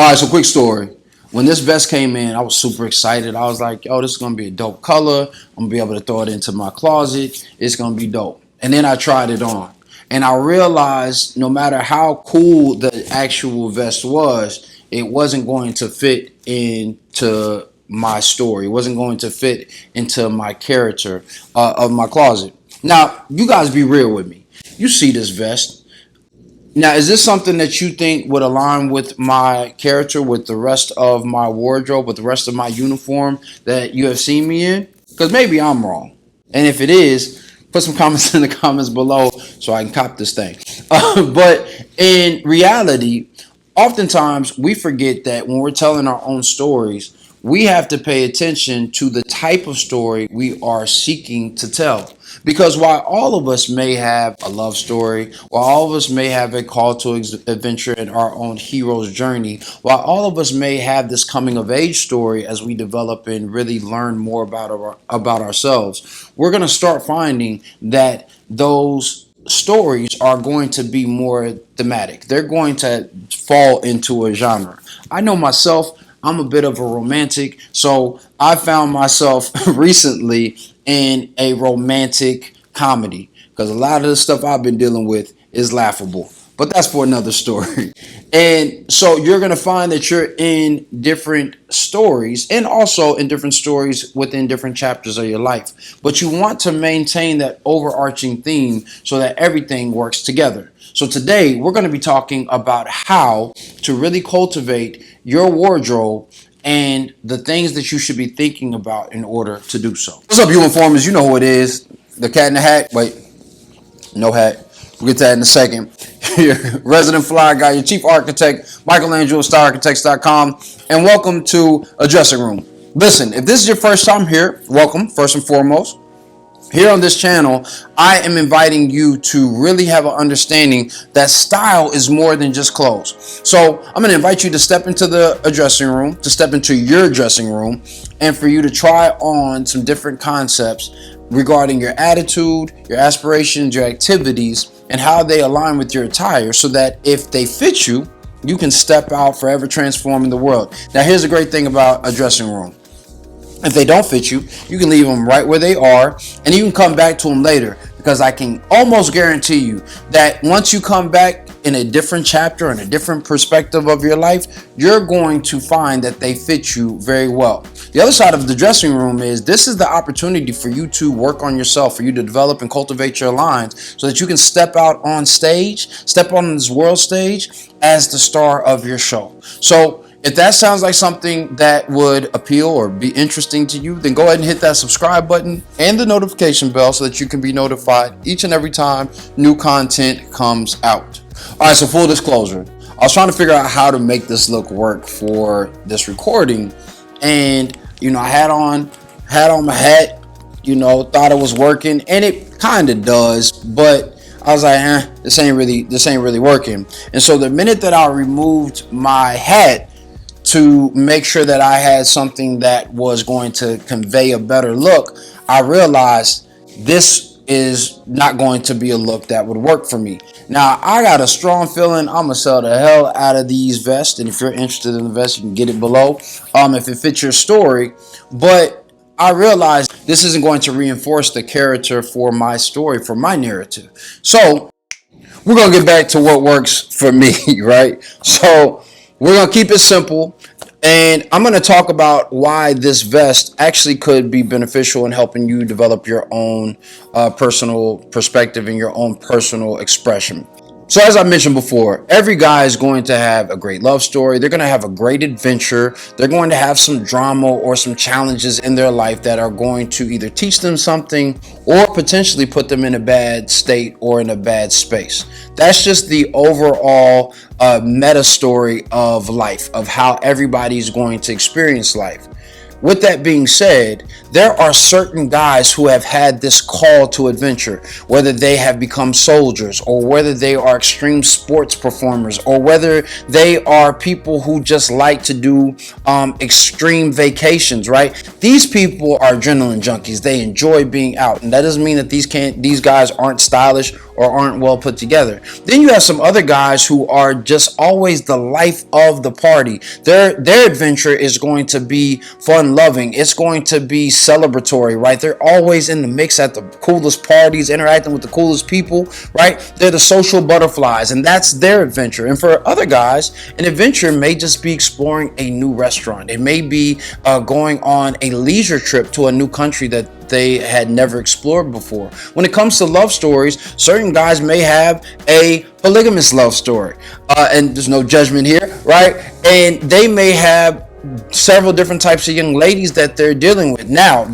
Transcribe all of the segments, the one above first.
All right, so quick story. When this vest came in, I was super excited. I was like, yo, this is going to be a dope color. I'm going to be able to throw it into my closet. It's going to be dope. And then I tried it on. And I realized no matter how cool the actual vest was, it wasn't going to fit into my story. It wasn't going to fit into my character of my closet. Now, you guys be real with me. You see this vest. Now, is this something that you think would align with my character, with the rest of my wardrobe, with the rest of my uniform that you have seen me in? Because maybe I'm wrong. And if it is, put some comments in the comments below so I can cop this thing. But in reality, oftentimes we forget that when we're telling our own stories, we have to pay attention to the type of story we are seeking to tell. Because while all of us may have a love story, while all of us may have a call to adventure in our own hero's journey, while all of us may have this coming of age story as we develop and really learn more about ourselves, we're going to start finding that those stories are going to be more thematic. They're going to fall into a genre. I know myself, I'm a bit of a romantic, so I found myself recently in a romantic comedy because a lot of the stuff I've been dealing with is laughable. But that's for another story. And so you're going to find that you're in different stories and also in different stories within different chapters of your life. But you want to maintain that overarching theme so that everything works together. So today we're going to be talking about how to really cultivate your wardrobe and the things that you should be thinking about in order to do so. What's up, you informers? You know who it is. The cat in the hat. Wait, no hat. We'll get to that in a second. Your resident fly guy, your chief architect, Michelangelo, StarArchitects.com, and welcome to A Dressing Room. Listen, if this is your first time here, welcome, first and foremost. Here on this channel, I am inviting you to really have an understanding that style is more than just clothes. So I'm going to invite you to step into a dressing room, to step into your dressing room, and for you to try on some different concepts regarding your attitude, your aspirations, your activities, and how they align with your attire so that if they fit you, you can step out forever transforming the world. Now, here's the great thing about a dressing room. If they don't fit you, you can leave them right where they are and you can come back to them later, because I can almost guarantee you that once you come back in a different chapter and a different perspective of your life, you're going to find that they fit you very well. The other side of the dressing room is this is the opportunity for you to work on yourself, for you to develop and cultivate your lines so that you can step out on stage, step on this world stage as the star of your show. So if that sounds like something that would appeal or be interesting to you, then go ahead and hit that subscribe button and the notification bell so that you can be notified each and every time new content comes out. All right, so full disclosure, I was trying to figure out how to make this look work for this recording, and I had on my hat, thought it was working, and it kind of does, but I was like, this ain't really working. And so the minute that I removed my hat to make sure that I had something that was going to convey a better look, I realized this is not going to be a look that would work for me. Now, I got a strong feeling I'm gonna sell the hell out of these vests, and if you're interested in the vest, you can get it below if it fits your story. But I realized this isn't going to reinforce the character for my story, for my narrative. So we're gonna get back to what works for me, right? So we're going to keep it simple, and I'm going to talk about why this vest actually could be beneficial in helping you develop your own personal perspective and your own personal expression. So as I mentioned before, every guy is going to have a great love story. They're going to have a great adventure. They're going to have some drama or some challenges in their life that are going to either teach them something or potentially put them in a bad state or in a bad space. That's just the overall meta story of life, of how everybody's going to experience life. With that being said, there are certain guys who have had this call to adventure, whether they have become soldiers or whether they are extreme sports performers or whether they are people who just like to do extreme vacations, right? These people are adrenaline junkies. They enjoy being out. And that doesn't mean that these guys aren't stylish or aren't well put together. Then you have some other guys who are just always the life of the party. Their adventure is going to be fun loving. It's going to be celebratory, right? They're always in the mix at the coolest parties, interacting with the coolest people, right? They're the social butterflies, and that's their adventure. And for other guys, an adventure may just be exploring a new restaurant. It may be going on a leisure trip to a new country that they had never explored before. When it comes to love stories, certain guys may have a polygamous love story, and there's no judgment here, right? And they may have several different types of young ladies that they're dealing with. Now,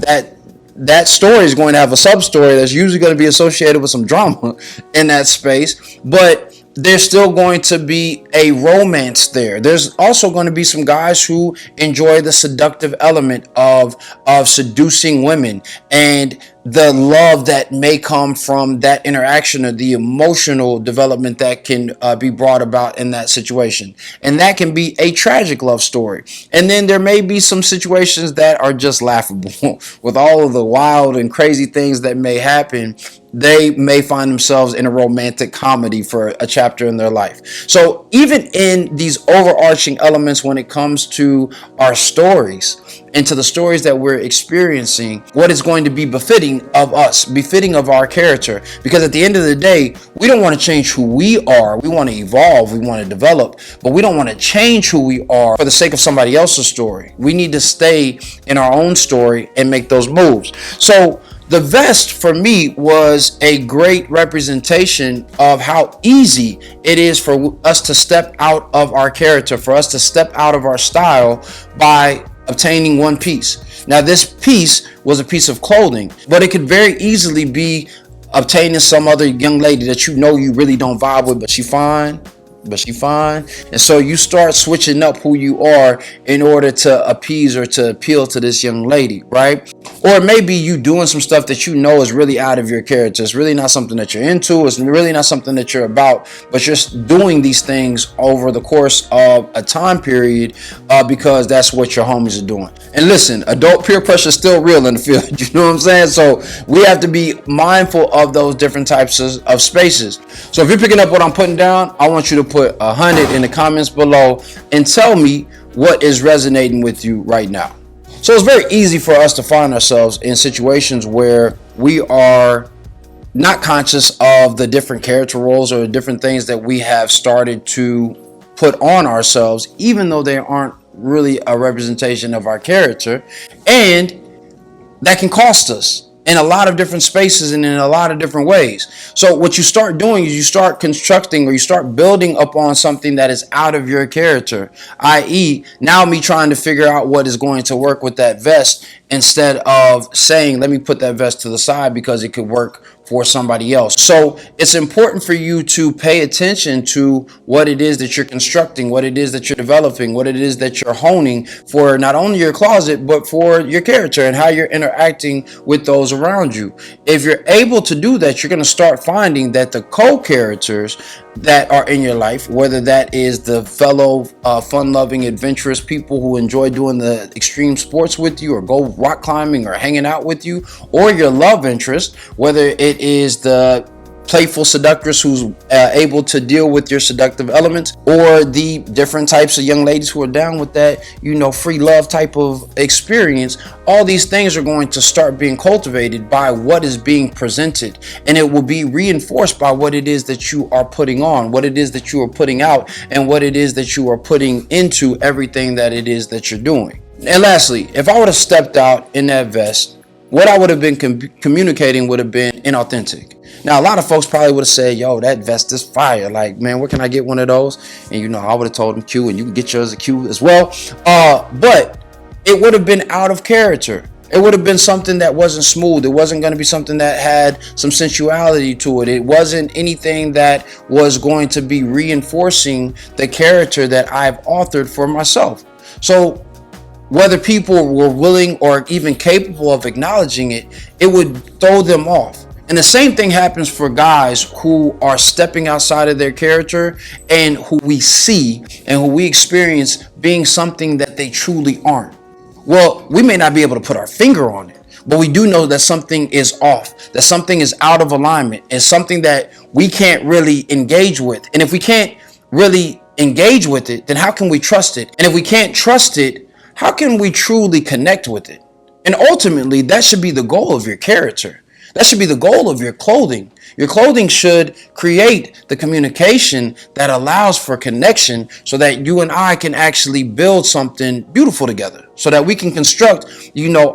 that story is going to have a sub story that's usually going to be associated with some drama in that space, but there's still going to be a romance there. There's also going to be some guys who enjoy the seductive element of seducing women and the love that may come from that interaction, or the emotional development that can be brought about in that situation. And that can be a tragic love story. And then there may be some situations that are just laughable. With all of the wild and crazy things that may happen, they may find themselves in a romantic comedy for a chapter in their life. So even in these overarching elements, when it comes to our stories and to the stories that we're experiencing, what is going to be befitting of us, befitting of our character? Because at the end of the day, we don't want to change who we are. We want to evolve, we want to develop, but we don't want to change who we are for the sake of somebody else's story. We need to stay in our own story and make those moves. So the vest for me was a great representation of how easy it is for us to step out of our character, for us to step out of our style by obtaining one piece. Now, this piece was a piece of clothing, but it could very easily be obtaining some other young lady that you know you really don't vibe with, but she fine. And so you start switching up who you are in order to appease or to appeal to this young lady, right? Or maybe you doing some stuff that you know is really out of your character. It's really not something that you're into. It's really not something that you're about, but you're doing these things over the course of a time period because that's what your homies are doing. And listen, adult peer pressure is still real in the field. You know what I'm saying? So we have to be mindful of those different types of spaces. So if you're picking up what I'm putting down, I want you to put 100 in the comments below and tell me what is resonating with you right now. So it's very easy for us to find ourselves in situations where we are not conscious of the different character roles or different things that we have started to put on ourselves, even though they aren't really a representation of our character, and that can cost us in a lot of different spaces and in a lot of different ways. So what you start doing is you start constructing, or you start building upon something that is out of your character, i.e. now me trying to figure out what is going to work with that vest, instead of saying, let me put that vest to the side because it could work for somebody else. So it's important for you to pay attention to what it is that you're constructing, what it is that you're developing, what it is that you're honing for not only your closet, but for your character and how you're interacting with those around you. If you're able to do that, you're going to start finding that the co-characters that are in your life, whether that is the fellow fun-loving, adventurous people who enjoy doing the extreme sports with you, or go rock climbing or hanging out with you, or your love interest, whether it is the playful seductress who's able to deal with your seductive elements, or the different types of young ladies who are down with that, free love type of experience. All these things are going to start being cultivated by what is being presented, and it will be reinforced by what it is that you are putting on, what it is that you are putting out, and what it is that you are putting into everything that it is that you're doing. And lastly, if I would have stepped out in that vest, what I would have been communicating would have been inauthentic. Now, a lot of folks probably would have said, yo, that vest is fire. Like, man, where can I get one of those? And, I would have told them Q, and you can get yours at Q as well. But it would have been out of character. It would have been something that wasn't smooth. It wasn't going to be something that had some sensuality to it. It wasn't anything that was going to be reinforcing the character that I've authored for myself. So whether people were willing or even capable of acknowledging it, it would throw them off. And the same thing happens for guys who are stepping outside of their character and who we see and who we experience being something that they truly aren't. Well, we may not be able to put our finger on it. but we do know that something is off, that something is out of alignment, and something that we can't really engage with. And if we can't really engage with it, then how can we trust it? And if we can't trust it, how can we truly connect with it? And ultimately, that should be the goal of your character. That should be the goal of your clothing. Your clothing should create the communication that allows for connection so that you and I can actually build something beautiful together, so that we can construct,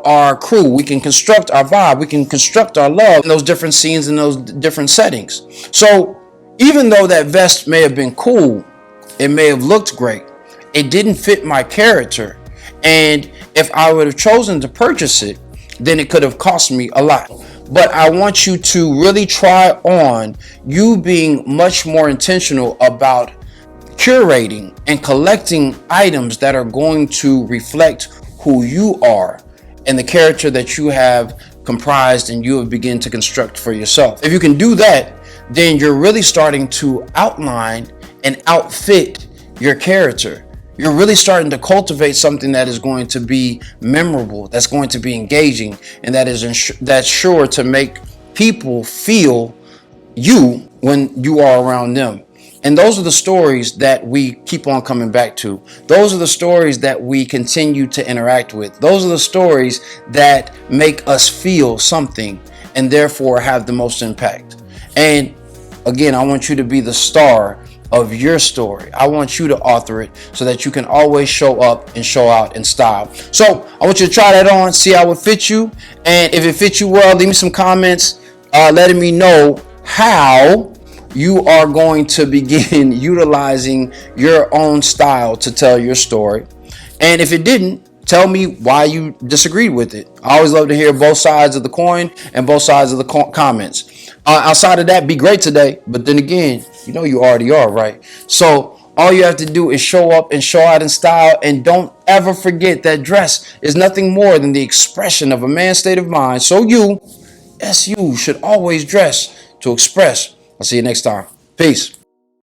our crew. We can construct our vibe. We can construct our love in those different scenes and those different settings. So even though that vest may have been cool, it may have looked great, it didn't fit my character. And if I would have chosen to purchase it, then it could have cost me a lot. But I want you to really try on you being much more intentional about curating and collecting items that are going to reflect who you are and the character that you have comprised and you have begun to construct for yourself. If you can do that, then you're really starting to outline and outfit your character. You're really starting to cultivate something that is going to be memorable, that's going to be engaging, and that's sure to make people feel you when you are around them. And those are the stories that we keep on coming back to. Those are the stories that we continue to interact with. Those are the stories that make us feel something and therefore have the most impact. And again, I want you to be the star of your story. I want you to author it so that you can always show up and show out in style. So I want you to try that on, see how it fits you. And if it fits you well, leave me some comments letting me know how you are going to begin utilizing your own style to tell your story. And if it didn't, tell me why you disagreed with it. I always love to hear both sides of the coin and both sides of the comments. Outside of that, be great today. But then again, you already are, right? So all you have to do is show up and show out in style. And don't ever forget that dress is nothing more than the expression of a man's state of mind. So you should always dress to express. I'll see you next time. Peace.